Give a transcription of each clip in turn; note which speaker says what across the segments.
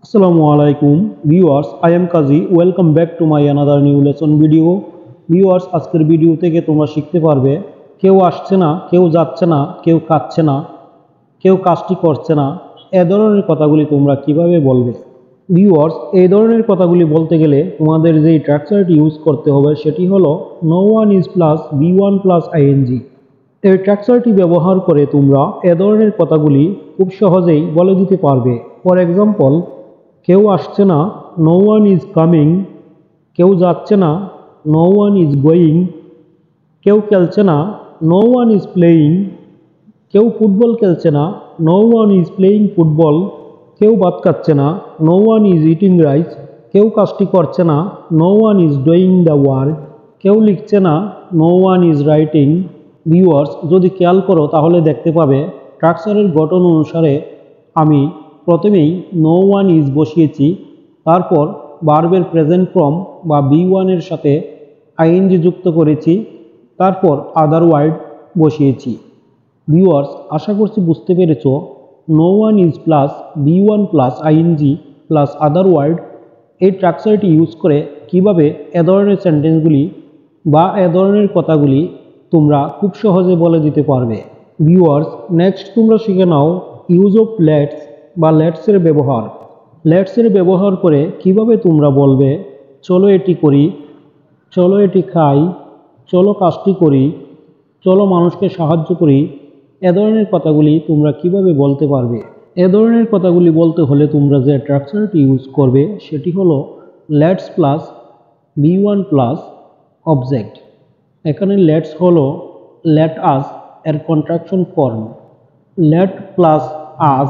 Speaker 1: Assalamu alaikum viewers, I am Kazi. Welcome back to my another new lesson video. Viewers, আজকের video থেকে তোমরা শিখতে পারবে কেউ আসছে না, কেউ যাচ্ছে না, কেউ কাচ্ছে না, কেউ কাজটি করছে না, এই ধরনের কথাগুলি তোমরা কিভাবে বলবে। ভিউয়ার্স, এই ধরনের কথাগুলি বলতে গেলে তোমাদের যে স্ট্রাকচারটি ইউজ করতে হবে সেটি হলো no one is plus be1 plus ing। এই স্ট্রাকচারটি ব্যবহার করে তোমরা এ ধরনের কথাগুলি খুব সহজেই বলে দিতে পারবে। ফর এক্সাম্পল, কেউ আসছে না, নো ওয়ান ইজ কামিং, কেউ যাচ্ছে না, নো ওয়ান ইজ গোয়িং, কেউ খেলছে না, নো ওয়ান ইজ প্লেয়িং, কেউ ফুটবল খেলছে না, no one is playing football, কেউ ভাত খাচ্ছে না, no one is eating rice, কেউ কাজটি করছে না, no one is doing the work, কেউ লিখছে না, no one is writing. Viewers, যদি খেয়াল করো তাহলে দেখতে পাবে স্ট্রাকচারের গঠন অনুসারে আমি প্রথমেই নো ওয়ান ইজ বসিয়েছি, তারপর ভার্বের প্রেজেন্ট ফর্ম বা বি1 এর সাথে আইএনজি যুক্ত করেছি, তারপর আদার ওয়ার্ড বসিয়েছি। ভিউয়ার্স, আশা করছি বুঝতে পেরেছ no one is plus V one plus ING plus other word এই স্ট্রাকচারটি ইউজ করে কিভাবে এ ধরনের সেন্টেন্সগুলি বা এ ধরনের কথাগুলি তোমরা খুব সহজে বলে দিতে পারবে। ভিউয়ার্স, নেক্সট তোমরা শিখে নাও ইউজ অফ লেটস বা লেটসের ব্যবহার। লেটসের ব্যবহার করে কিভাবে তোমরা বলবে চলো এটি করি, চলো এটি খাই, চলো কাজটি করি, চলো মানুষকে সাহায্য করি, এ ধরনের কথাগুলি তোমরা কিভাবে বলতে পারবে। এ ধরনের কথাগুলি বলতে হলে তোমরা যে স্ট্রাকচারটি ইউজ করবে সেটি হলো let's plus V one plus object. এখানে লেটস হলো লেট আস এর contraction form. Let plus us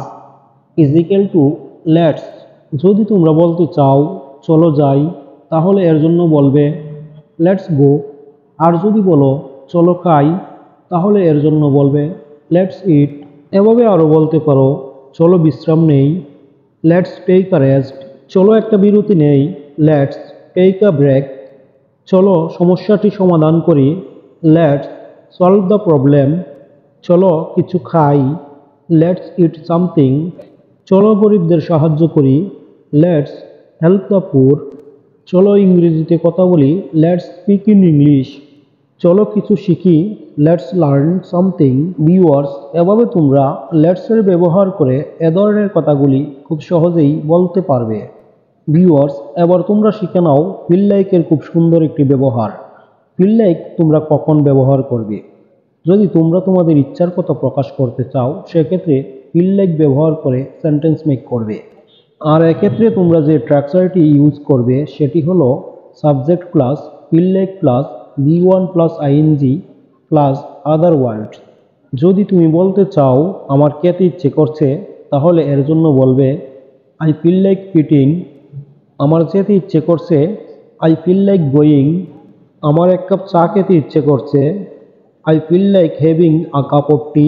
Speaker 1: is equal to let's. যদি তোমরা বলতে চাও চলো যাই, তাহলে এর জন্য বলবে লেটস গো। আর যদি বলো চলো খাই, তাহলে এর জন্য বলবে লেটস ইট। এভাবে আরও বলতে পারো চলো বিশ্রাম নেই, লেটস টেক আ রেস্ট। চলো একটা বিরতি নেই, লেটস টেক আ ব্রেক। চলো সমস্যাটি সমাধান করি, লেটস সলভ দ্য প্রবলেম। চলো কিছু খাই, লেটস ইট সামথিং। চলো গরিবদের সাহায্য করি, লেটস হেল্প দ্য পুর। চলো ইংরেজিতে কথা বলি, লেটস স্পিক ইন ইংলিশ। চলো কিছু শিখি, লেটস লার্ন সামথিং। ভিউয়ার্স, এভাবে তোমরা লেটসের ব্যবহার করে এ ধরনের কথাগুলি খুব সহজেই বলতে পারবে। ভিউয়ার্স, এবার তোমরা শিখে নাও ফিল লাইকের খুব সুন্দর একটি ব্যবহার। ফিল লাইক তোমরা কখন ব্যবহার করবে? যদি তোমরা তোমাদের ইচ্ছার কথা প্রকাশ করতে চাও সেক্ষেত্রে ফিল লাইক ব্যবহার করে সেন্টেন্স মেক করবে। আর এক্ষেত্রে তোমরা যে স্ট্রাকচারটি ইউজ করবে সেটি হলো subject plus feel like plus V one plus ING plus other words. যদি তুমি বলতে চাও আমার খেতে ইচ্ছে করছে, তাহলে এর জন্য বলবে আই ফিল লাইক ইটিং। আমার যেতে ইচ্ছে করছে, আই ফিল লাইক গোয়িং। আমার এক কাপ চা খেতে ইচ্ছে করছে, I feel like having a cup of tea.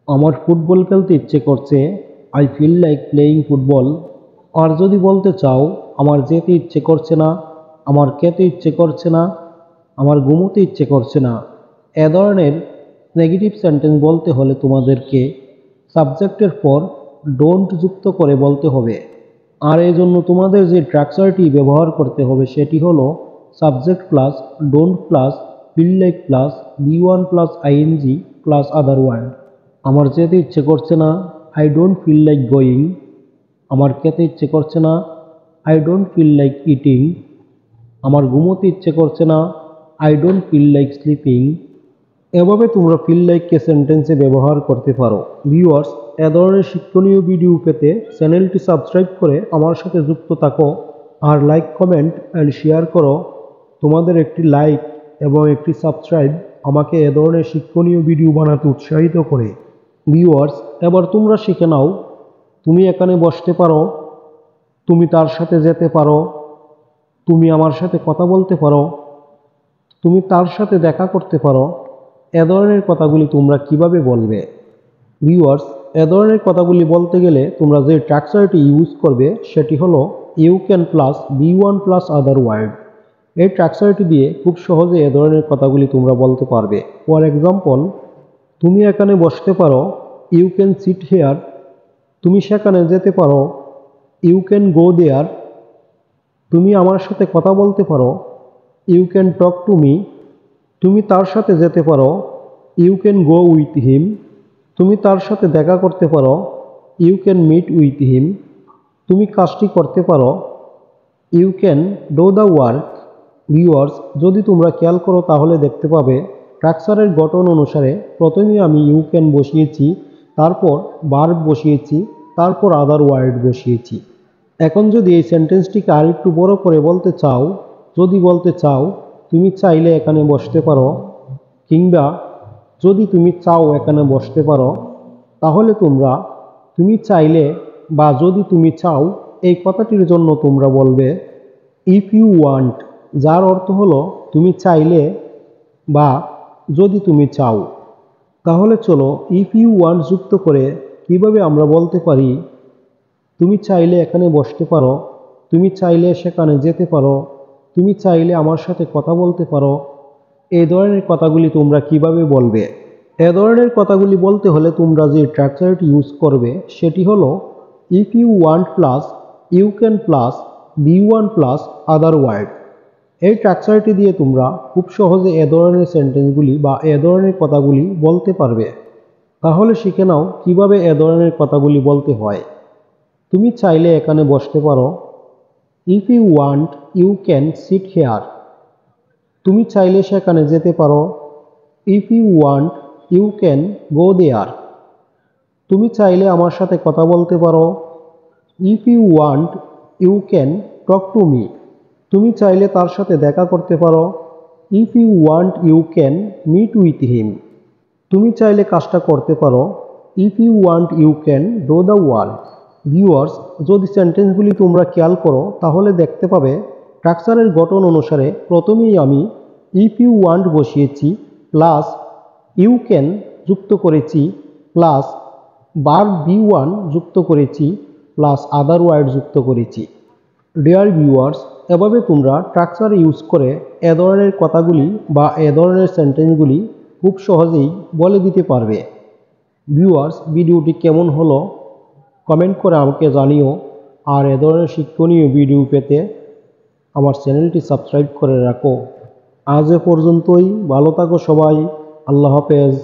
Speaker 1: আমার ফুটবল খেলতে ইচ্ছে করছে, I feel like playing football. আর যদি বলতে চাও আমার যেতে ইচ্ছে করছে না, আমার খেতে ইচ্ছে করছে না, আমার ঘুমোতে ইচ্ছে করছে না, এ ধরনের নেগেটিভ সেন্টেন্স বলতে হলে তোমাদেরকে সাবজেক্টের পর ডোন্ট যুক্ত করে বলতে হবে। আর এই জন্য তোমাদের যে স্ট্রাকচারটি ব্যবহার করতে হবে সেটি হলো subject plus don't plus feel like plus V one plus ING plus other word. আমার যেতে ইচ্ছে করছে না, I don't feel like going. আমার খেতে ইচ্ছে করছে না, I don't feel like eating. আমার ঘুমোতে ইচ্ছে করছে না, I don't feel like sleeping. এভাবে তোমরা ফিল লাইককে সেন্টেন্সে ব্যবহার করতে পারো। ভিউয়ার্স, এ ধরনের শিক্ষণীয় ভিডিও পেতে চ্যানেলটি সাবস্ক্রাইব করে আমার সাথে যুক্ত থাকো আর লাইক কমেন্ট অ্যান্ড শেয়ার করো। তোমাদের একটি লাইক এবং একটি সাবস্ক্রাইব আমাকে এ ধরনের শিক্ষণীয় ভিডিও বানাতে উৎসাহিত করে। ভিউয়ার্স, এবার তোমরা শিখে নাও তুমি এখানে বসতে পারো, তুমি তার সাথে যেতে পারো, তুমি আমার সাথে কথা বলতে পারো, তুমি তার সাথে দেখা করতে পারো। এ ধরনের কথাগুলি তোমরা কিভাবে বলবে? ভিউয়ার্স, এ ধরনের কথাগুলি বলতে গেলে তোমরা যে স্ট্রাকচারটি ইউজ করবে সেটি হলো you can plus V one plus other word. এই স্ট্রাকচারটি দিয়ে খুব সহজে এ ধরনের কথাগুলি তোমরা বলতে পারবে। ফর এক্সাম্পল, তুমি এখানে বসতে পারো, ইউ ক্যান সিট হেয়ার। তুমি সেখানে যেতে পারো, ইউ ক্যান গো দেয়ার, তুমি আমার সাথে কথা বলতে পারো। You can talk to me, তুমি তার সাথে যেতে পারো। You can go with him, তুমি তার সাথে দেখা করতে পারো। You can meet with him, তুমি কাজটি করতে পারো। You can do the work. Viewers, যদি তোমরা খেয়াল করো তাহলে দেখতে পাবে স্ট্রাকচারের গঠন অনুসারে প্রথমে আমি ইউ ক্যান বসিয়েছি, তারপর ভার্ব বসিয়েছি, তারপর আদার ওয়ার্ড বসিয়েছি। এখন যদি এই সেন্টেন্সটিকে আর একটু বড় করে বলতে চাও, যদি বলতে চাও তুমি চাইলে এখানে বসতে পারো, কিংবা যদি তুমি চাও এখানে বসতে পারো, তাহলে তোমরা তুমি চাইলে বা যদি তুমি চাও এই কথাটির জন্য তোমরা বলবে ইফ ইউ ওয়ান্ট, যার অর্থ হলো তুমি চাইলে বা যদি তুমি চাও। তাহলে চলো ইফ ইউ ওয়ান্ট যুক্ত করে কিভাবে আমরা বলতে পারি তুমি চাইলে এখানে বসতে পারো, তুমি চাইলে সেখানে যেতে পারো, তুমি চাইলে আমার সাথে কথা বলতে পারো। এই ধরনের কথাগুলি তোমরা কিভাবে বলবে? এ ধরনের কথাগুলি বলতে হলে তোমরা যে স্ট্রাকচারটি ইউজ করবে সেটি হলো if you want plus you can plus V one plus other word. এই স্ট্রাকচারটি দিয়ে তোমরা খুব সহজে এ ধরনের সেন্টেন্সগুলি বা এ ধরনের কথাগুলি বলতে পারবে। তাহলে শিখে নাও কিভাবে এ ধরনের কথাগুলি বলতে হয়। তুমি চাইলে এখানে বসতে পারো। If you want you can sit here, তুমি চাইলে সেখানে যেতে পারো। If you want you can go there, তুমি চাইলে আমার সাথে কথা বলতে পারো। If you want you can talk to me, তুমি চাইলে তার সাথে দেখা করতে পারো। If you want you can meet with him, তুমি চাইলে কাজটা করতে পারো। If you want you can do the work. Viewers, যদি সেন্টেন্সগুলি তোমরা খেয়াল করো তাহলে দেখতে পাবে স্ট্রাকচারের গঠন অনুসারে প্রথমেই আমি ইফ ইউ ওয়ান্ট বসিয়েছি, প্লাস ইউ ক্যান যুক্ত করেছি, প্লাস ভার্ব বি ওয়ান যুক্ত করেছি, প্লাস আদার ওয়ার্ড যুক্ত করেছি। ডিয়ার ভিউয়ার্স, এভাবে তোমরা স্ট্রাকচার ইউজ করে এ ধরনের কথাগুলি বা এ ধরনের সেন্টেন্সগুলি খুব সহজেই বলে দিতে পারবে। ভিউয়ার্স, ভিডিওটি কেমন হলো কমেন্ট করে আমাকে জানিও। আর এ ধরনের শিক্ষণীয় ভিডিও পেতে আমার চ্যানেলটি সাবস্ক্রাইব করে রাখো। আজ এ পর্যন্তই, ভালো থাকো সবাই। আল্লাহ হাফেজ।